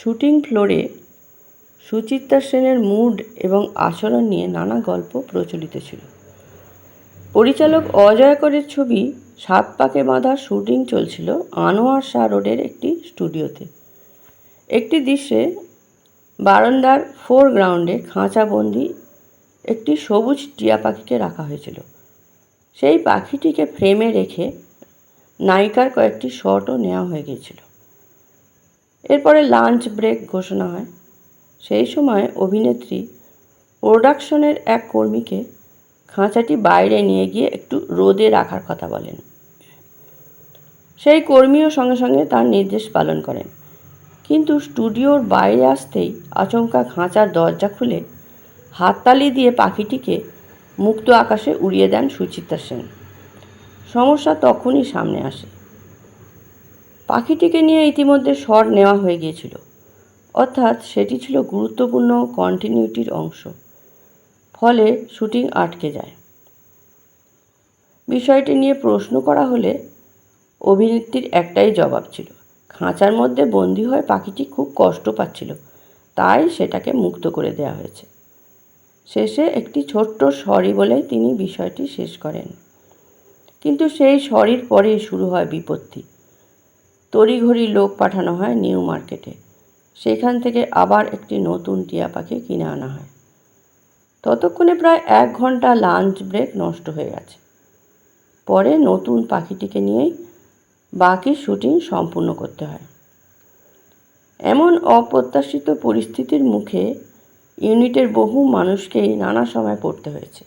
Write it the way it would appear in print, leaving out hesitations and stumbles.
Shooting ফ্লোরে সুচিত্রা সেনের mood এবং আচরণ নিয়ে নানা গল্প প্রচলিত ছিল। পরিচালক অজয় করের ছবি সাত পাকে বাঁধা শুটিং চলছিল আনোয়ার শাহ রোডের একটি স্টুডিওতে। একটি দৃশ্যে বারান্দার ফোরগ্রাউন্ডে খাঁচাবন্দি একটি সবুজ টিয়া পাখিকে রাখা হয়েছিল। সেই পাখিটিকে ফ্রেমে রেখে নায়িকার কয়েকটি শটও নেওয়া হয়ে গিয়েছিল। এরপরে লাঞ্চ ব্রেক ঘোষণা হয়। সেই সময় অভিনেত্রী প্রোডাকশনের এক কর্মীকে খাঁচাটি বাইরে নিয়ে গিয়ে একটু রোদে রাখার কথা বলেন। সেই কর্মীও সঙ্গে সঙ্গে তার নির্দেশ পালন করেন, কিন্তু স্টুডিওর বাইরে আসতেই আচমকা খাঁচার দরজা খুলে হাততালি দিয়ে পাখিটিকে মুক্ত আকাশে উড়িয়ে দেন সুচিত্রা সেন। সমস্যা তখনই সামনে আসে। পাখিটিকে নিয়ে ইতিমধ্যে শট নেওয়া হয়ে গিয়েছিল, অর্থাৎ সেটি ছিল গুরুত্বপূর্ণ কন্টিনিউটির অংশ। ফলে শুটিং আটকে যায়। বিষয়টি নিয়ে প্রশ্ন করা হলে অভিনেত্রীর একটাই জবাব ছিল, খাঁচার মধ্যে বন্দী হয়ে পাখিটি খুব কষ্ট পাচ্ছিল, তাই সেটাকে মুক্ত করে দেওয়া হয়েছে। শেষে একটি ছোট্ট সরি বলেই তিনি বিষয়টি শেষ করেন। কিন্তু সেই সরির পরেই শুরু হয় বিপত্তি। তড়িঘড়ি লোক পাঠানো হয় নিউ মার্কেটে। সেখান থেকে আবার একটি নতুন টিয়া পাখি কিনে আনা হয়। ততক্ষণে প্রায় 1 ঘন্টা লাঞ্চ ব্রেক নষ্ট হয়ে গেছে। পরে নতুন পাখিটিকে নিয়েই বাকি শুটিং সম্পূর্ণ করতে হয়। এমন অপ্রত্যাশিত পরিস্থিতির মুখে ইউনিটের বহু মানুষকেই নানা সময় পড়তে হয়েছে।